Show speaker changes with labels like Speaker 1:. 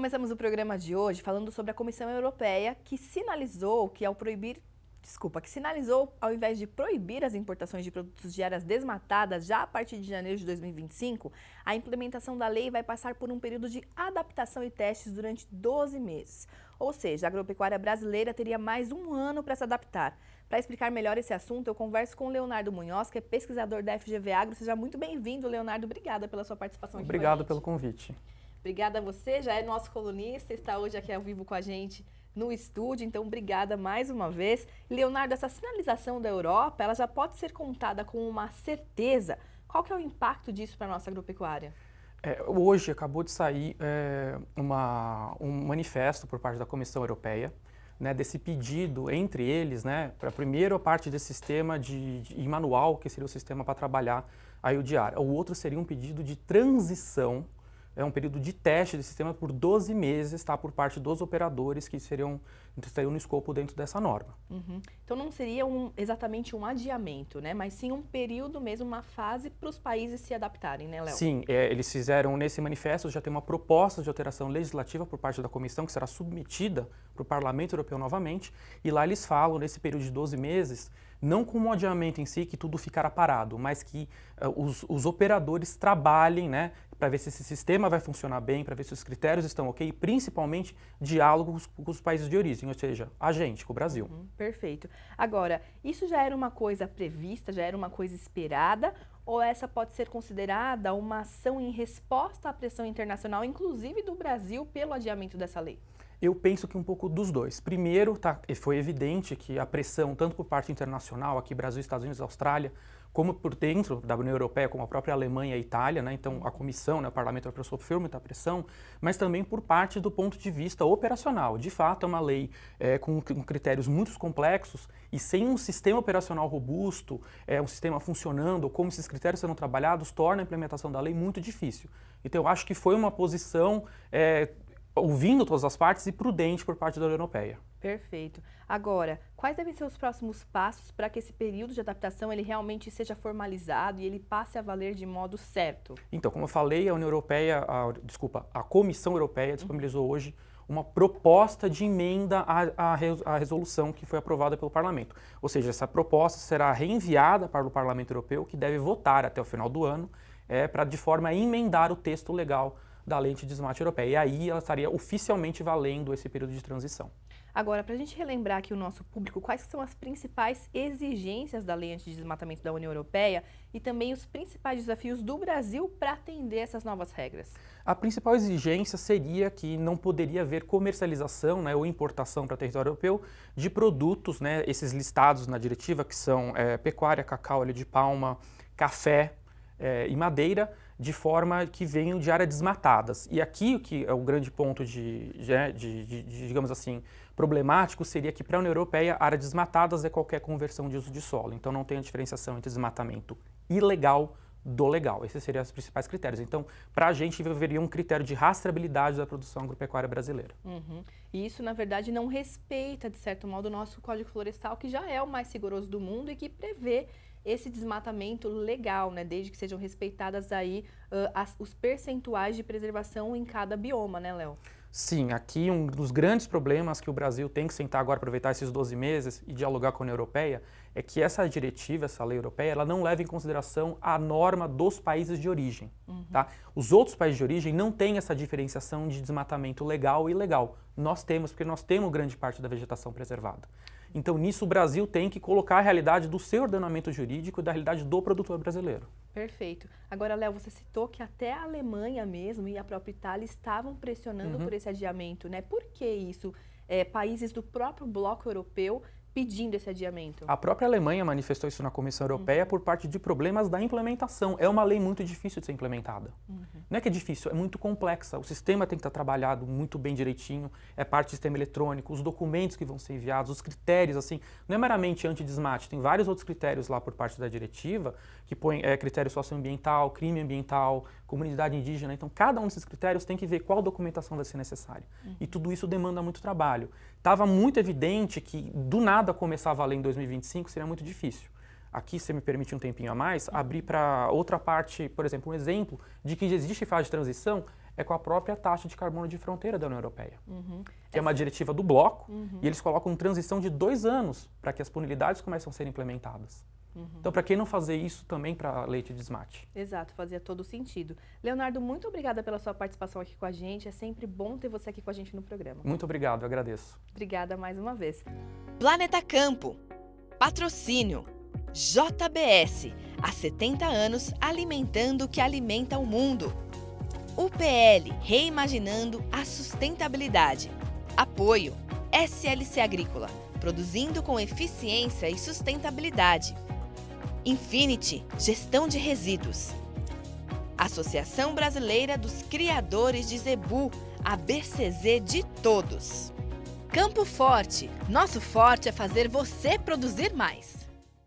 Speaker 1: Começamos o programa de hoje falando sobre a Comissão Europeia que sinalizou que ao invés de proibir as importações de produtos de áreas desmatadas já a partir de janeiro de 2025, a implementação da lei vai passar por um período de adaptação e testes durante 12 meses. Ou seja, a agropecuária brasileira teria mais um ano para se adaptar. Para explicar melhor esse assunto, eu converso com o Leonardo Munhoz, que é pesquisador da FGV Agro. Seja muito bem-vindo, Leonardo. Obrigada pela sua participação aqui com a gente.
Speaker 2: Obrigado pelo convite.
Speaker 1: Obrigada a você, já é nosso colunista, está hoje aqui ao vivo com a gente no estúdio, então obrigada mais uma vez. Leonardo, essa sinalização da Europa, ela já pode ser contada com uma certeza. Qual que é o impacto disso para a nossa agropecuária?
Speaker 2: Hoje acabou de sair um manifesto por parte da Comissão Europeia, né, desse pedido entre eles, né, para primeiro a parte desse sistema de manual, que seria o sistema para trabalhar aí o diário. O outro seria um pedido de transição, um período de teste desse sistema por 12 meses, tá, por parte dos operadores que estariam no escopo dentro dessa norma.
Speaker 1: Uhum. Então não seria exatamente um adiamento, né? Mas sim um período mesmo, uma fase para os países se adaptarem, né, Léo?
Speaker 2: Sim, eles fizeram nesse manifesto, já tem uma proposta de alteração legislativa por parte da comissão que será submetida para o Parlamento Europeu novamente, e lá eles falam nesse período de 12 meses, não como um adiamento em si, que tudo ficará parado, mas que os operadores trabalhem, né, para ver se esse sistema vai funcionar bem, para ver se os critérios estão ok, e principalmente diálogos com os países de origem, ou seja, a gente, com o Brasil.
Speaker 1: Perfeito. Agora, isso já era uma coisa prevista, já era uma coisa esperada, ou essa pode ser considerada uma ação em resposta à pressão internacional, inclusive do Brasil, pelo adiamento dessa lei?
Speaker 2: Eu penso que um pouco dos dois. Primeiro, foi evidente que a pressão, tanto por parte internacional, aqui Brasil, Estados Unidos, Austrália, como por dentro da União Europeia, como a própria Alemanha e a Itália, né? Então a Comissão, né, o Parlamento Europeu sofreu muita pressão, mas também por parte do ponto de vista operacional. De fato, é uma lei com critérios muito complexos e sem um sistema operacional robusto, um sistema funcionando, como esses critérios serão trabalhados, torna a implementação da lei muito difícil. Então eu acho que foi uma posição ouvindo todas as partes e prudente por parte da União Europeia.
Speaker 1: Perfeito. Agora, quais devem ser os próximos passos para que esse período de adaptação ele realmente seja formalizado e ele passe a valer de modo certo?
Speaker 2: Então, como eu falei, a Comissão Europeia disponibilizou hoje uma proposta de emenda à resolução que foi aprovada pelo Parlamento. Ou seja, essa proposta será reenviada para o Parlamento Europeu, que deve votar até o final do ano, de forma a emendar o texto legal da lei anti-desmate europeia. E aí ela estaria oficialmente valendo esse período de transição.
Speaker 1: Agora, para a gente relembrar aqui o nosso público, quais são as principais exigências da lei anti-desmatamento da União Europeia e também os principais desafios do Brasil para atender essas novas regras?
Speaker 2: A principal exigência seria que não poderia haver comercialização, né, ou importação para o território europeu de produtos, né, esses listados na diretiva, que são pecuária, cacau, óleo de palma, café e madeira, de forma que venham de áreas desmatadas. E aqui o que é o grande ponto digamos assim, problemático seria que para a União Europeia, áreas desmatadas é qualquer conversão de uso de solo. Então não tem a diferenciação entre desmatamento ilegal do legal. Esses seriam os principais critérios. Então, para a gente, haveria um critério de rastreabilidade da produção agropecuária brasileira.
Speaker 1: E isso, na verdade, não respeita, de certo modo, o nosso Código Florestal, que já é o mais rigoroso do mundo e que prevê esse desmatamento legal, né? Desde que sejam respeitadas aí os percentuais de preservação em cada bioma, né, Léo?
Speaker 2: Sim, aqui um dos grandes problemas que o Brasil tem que sentar agora, aproveitar esses 12 meses e dialogar com a União Europeia, é que essa diretiva, essa lei europeia, ela não leva em consideração a norma dos países de origem. Tá? Os outros países de origem não têm essa diferenciação de desmatamento legal e ilegal. Nós temos, porque nós temos grande parte da vegetação preservada. Então, nisso, o Brasil tem que colocar a realidade do seu ordenamento jurídico e da realidade do produtor brasileiro.
Speaker 1: Perfeito. Agora, Léo, você citou que até a Alemanha mesmo e a própria Itália estavam pressionando por esse adiamento, né? Por que isso? Países do próprio bloco europeu pedindo esse adiamento?
Speaker 2: A própria Alemanha manifestou isso na Comissão Europeia por parte de problemas da implementação. É uma lei muito difícil de ser implementada. Não é que é difícil, é muito complexa. O sistema tem que estar trabalhado muito bem direitinho, é parte do sistema eletrônico, os documentos que vão ser enviados, os critérios, assim, não é meramente anti-desmate, tem vários outros critérios lá por parte da diretiva, que põe critério socioambiental, crime ambiental, comunidade indígena. Então, cada um desses critérios tem que ver qual documentação vai ser necessária. E tudo isso demanda muito trabalho. Estava muito evidente que, do nada, começar a valer em 2025 seria muito difícil. Aqui, se me permite um tempinho a mais, abrir para outra parte, por exemplo, um exemplo de que existe fase de transição é com a própria taxa de carbono de fronteira da União Europeia, que é uma diretiva do bloco, e eles colocam transição de 2 anos para que as punibilidades comecem a ser implementadas. Então, para que não fazer isso também para leite de desmate?
Speaker 1: Exato, fazia todo sentido. Leonardo, muito obrigada pela sua participação aqui com a gente. É sempre bom ter você aqui com a gente no programa.
Speaker 2: Muito obrigado, eu agradeço.
Speaker 1: Obrigada mais uma vez.
Speaker 3: Planeta Campo. Patrocínio. JBS. Há 70 anos alimentando o que alimenta o mundo. UPL. Reimaginando a sustentabilidade. Apoio. SLC Agrícola. Produzindo com eficiência e sustentabilidade. Infinity, Gestão de Resíduos. Associação Brasileira dos Criadores de Zebu, a BCZ de todos. Campo Forte, nosso forte é fazer você produzir mais.